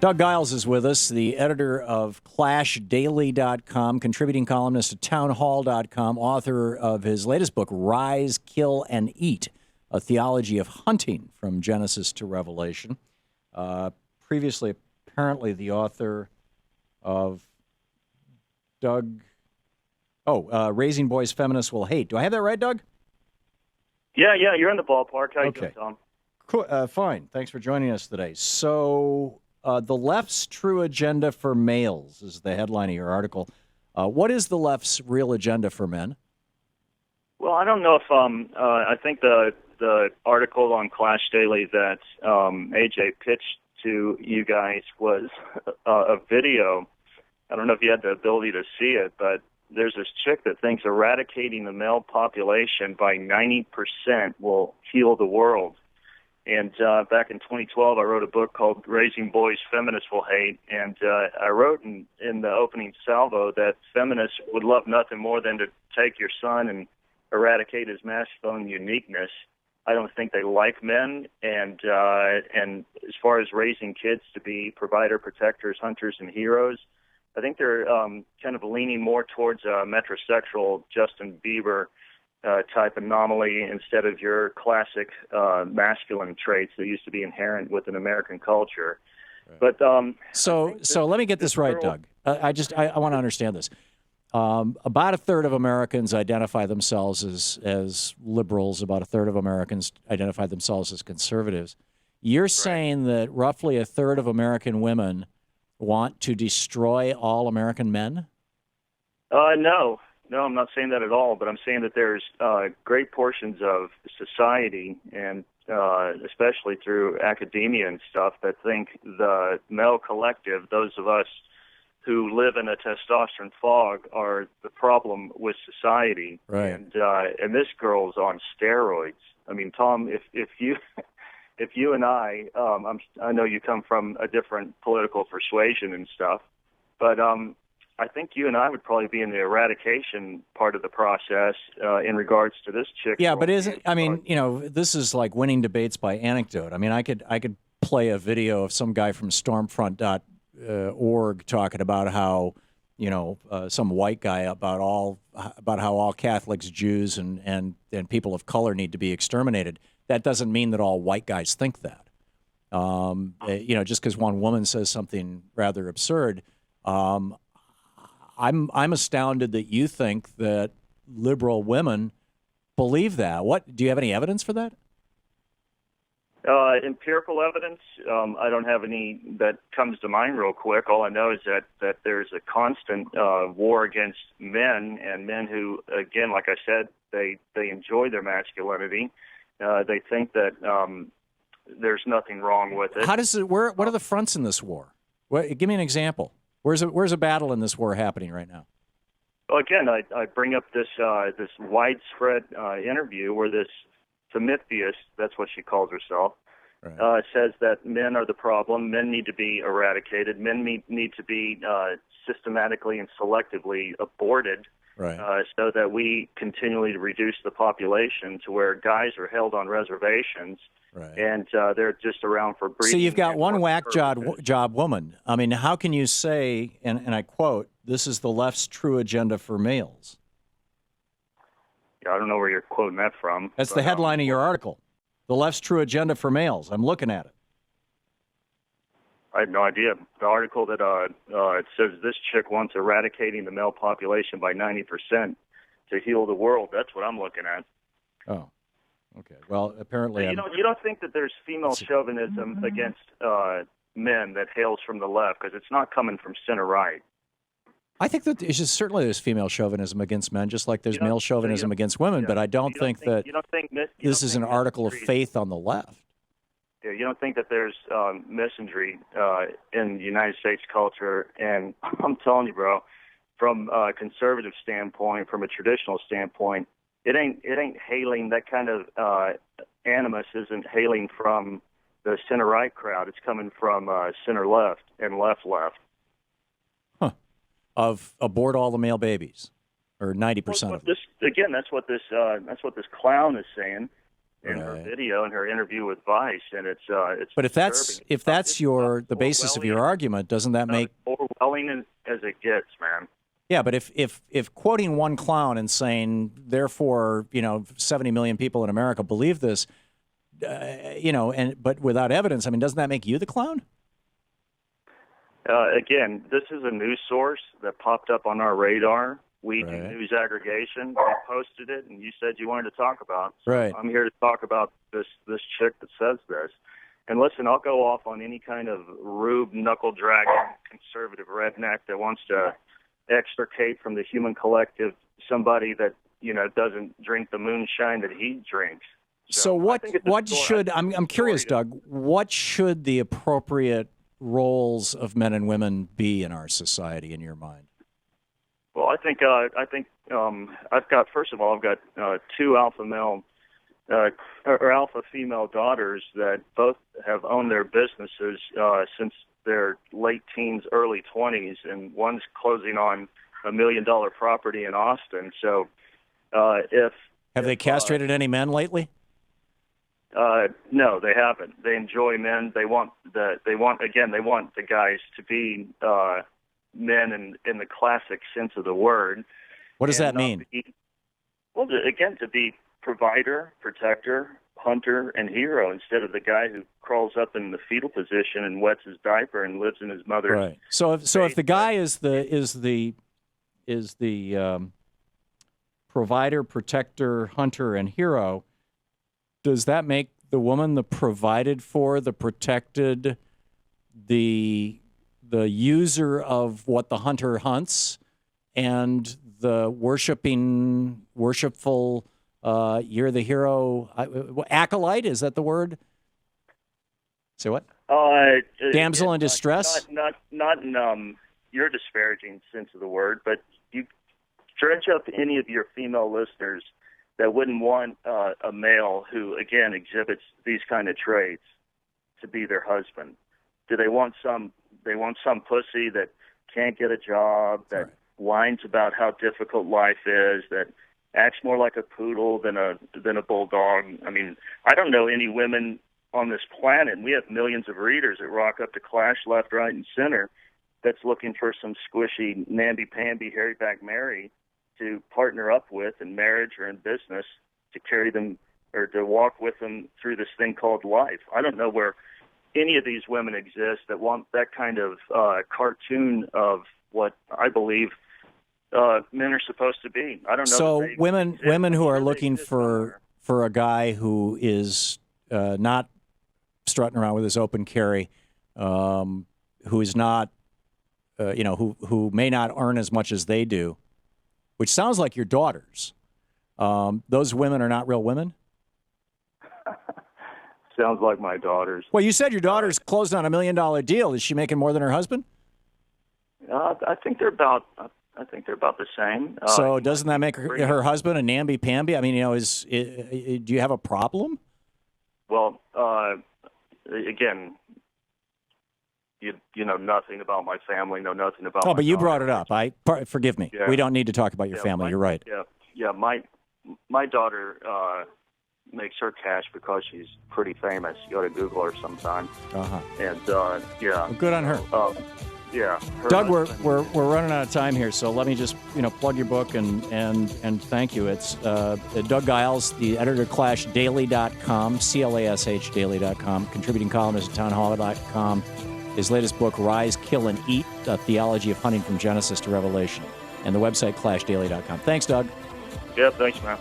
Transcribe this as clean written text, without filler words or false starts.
Doug Giles is with us, the editor of ClashDaily.com, contributing columnist at townhall.com, author of his latest book, Rise, Kill, and Eat, A Theology of Hunting from Genesis to Revelation. Previously, apparently the author of Raising Boys Feminists Will Hate. Do I have that right, Doug? Yeah, you're in the ballpark. How you doing, Tom? Cool. Fine. Thanks for joining us today. So, the left's true agenda for males is the headline of your article. What is the left's real agenda for men? Well, I don't know if I think the article on Clash Daily that AJ pitched to you guys was a video. I don't know if you had the ability to see it, but there's this chick that thinks eradicating the male population by 90% will heal the world. And back in 2012, I wrote a book called Raising Boys Feminists Will Hate, and I wrote in the opening salvo that feminists would love nothing more than to take your son and eradicate his masculine uniqueness. I don't think they like men, and as far as raising kids to be provider, protectors, hunters, and heroes, I think they're kind of leaning more towards a metrosexual Justin Bieber type anomaly instead of your classic masculine traits that used to be inherent within American culture. Right. But so let me get this right, Doug. I want to understand this. About a third of Americans identify themselves as liberals. About a third of Americans identify themselves as conservatives. You're saying that roughly a third of American women want to destroy all American men? No, I'm not saying that at all, but I'm saying that there's great portions of society, and especially through academia and stuff, that think the male collective, those of us who live in a testosterone fog, are the problem with society. Right. And this girl's on steroids. I mean, Tom, if you and I know you come from a different political persuasion and stuff, but I think you and I would probably be in the eradication part of the process in regards to this chick. Yeah, but this is like winning debates by anecdote. I mean, I could play a video of some guy from Stormfront.org talking about how, some white guy about how all Catholics, Jews, and people of color need to be exterminated. That doesn't mean that all white guys think that. Just because one woman says something rather absurd. I'm astounded that you think that liberal women believe that. What do you have any evidence for that? Empirical evidence, I don't have any that comes to mind real quick. All I know is that there's a constant war against men, and men who, again, like I said, they enjoy their masculinity. They think that there's nothing wrong with it. How does it? What are the fronts in this war? Give me an example. Where's a battle in this war happening right now? Well, again, I bring up this widespread interview where this Prometheus, that's what she calls herself, right, says that men are the problem. Men need to be eradicated. Men need to be systematically and selectively aborted, right, so that we continually reduce the population to where guys are held on reservations. Right. And they're just around for breeding. So you've got one whack job woman. I mean, how can you say, and I quote, this is the left's true agenda for males? Yeah, I don't know where you're quoting that from. That's the headline of your article. The left's true agenda for males. I'm looking at it. I have no idea. The article that it says this chick wants eradicating the male population by 90% to heal the world. That's what I'm looking at. Oh. Okay. Well, apparently, you don't think that there's female chauvinism against men that hails from the left, because it's not coming from center right. I think that certainly there's female chauvinism against men, just like there's male chauvinism against women. Yeah, but I don't think that this is an article of faith on the left. Yeah, you don't think that there's misandry in United States culture, and I'm telling you, bro, from a conservative standpoint, from a traditional standpoint. It ain't hailing, that kind of animus isn't hailing from the center right crowd. It's coming from center left and left. Huh. Of abort all the male babies, or 90% of them. Again, that's what this clown is saying. in her video, in her interview with Vice, and it's. But if that's the basis of your argument, doesn't that make Orwellian as it gets, man? Yeah, but if quoting one clown and saying, therefore, 70 million people in America believe this, but without evidence, I mean, doesn't that make you the clown? Again, this is a news source that popped up on our radar. We do news aggregation. We posted it, and you said you wanted to talk about it. So I'm here to talk about this chick that says this. And listen, I'll go off on any kind of rube, knuckle-dragging, conservative redneck that wants to extricate from the human collective somebody that, doesn't drink the moonshine that he drinks. So what should, I'm curious, Doug, what should the appropriate roles of men and women be in our society, in your mind? Well, I think I've got, first of all, I've got two alpha male or alpha female daughters that both have owned their businesses since their late teens, early 20s, and one's closing on $1 million property in Austin. So, have they castrated any men lately? No, they haven't. They enjoy men. They want the guys to be men in the classic sense of the word. What does that mean? To be provider, protector, hunter, and hero instead of the guy who crawls up in the fetal position and wets his diaper and lives in his mother's. Right. So if the guy is the provider, protector, hunter, and hero, does that make the woman the provided for, the protected, the user of what the hunter hunts, and the worshipful, you're the hero, acolyte? Is that the word? Say what? Damsel in distress? Not in your disparaging sense of the word, but you dredge up any of your female listeners that wouldn't want a male who, again, exhibits these kind of traits to be their husband. Do they want some pussy that can't get a job, that whines about how difficult life is, that acts more like a poodle than a bulldog? I mean, I don't know any women on this planet, and we have millions of readers that rock up to Clash left, right, and center, that's looking for some squishy, namby-pamby, hairy-back Mary to partner up with in marriage or in business to carry them or to walk with them through this thing called life. I don't know where any of these women exist that want that kind of cartoon of what I believe men are supposed to be. I don't know. So women who are looking for a guy who is not strutting around with his open carry, who is not, who may not earn as much as they do, which sounds like your daughters. Those women are not real women? Sounds like my daughters. Well, you said your daughter's closed on $1 million deal. Is she making more than her husband? I think they're about the same. So doesn't that make her husband a namby-pamby? I mean, do you have a problem? Well, again, you know nothing about my family, know nothing about. Oh, but you brought it up. Forgive me. Yeah. We don't need to talk about your family. You're right. Yeah. My daughter makes her cash because she's pretty famous. You go to Google her sometime. And yeah. Well, good on her. Yeah. Doug, we're running out of time here, so let me just plug your book and thank you. It's Doug Giles, the editor of ClashDaily.com, CLASH Daily.com, contributing columnist at townhall.com. His latest book, Rise, Kill, and Eat, A Theology of Hunting from Genesis to Revelation, and the website ClashDaily.com. Thanks, Doug. Yeah, thanks, man.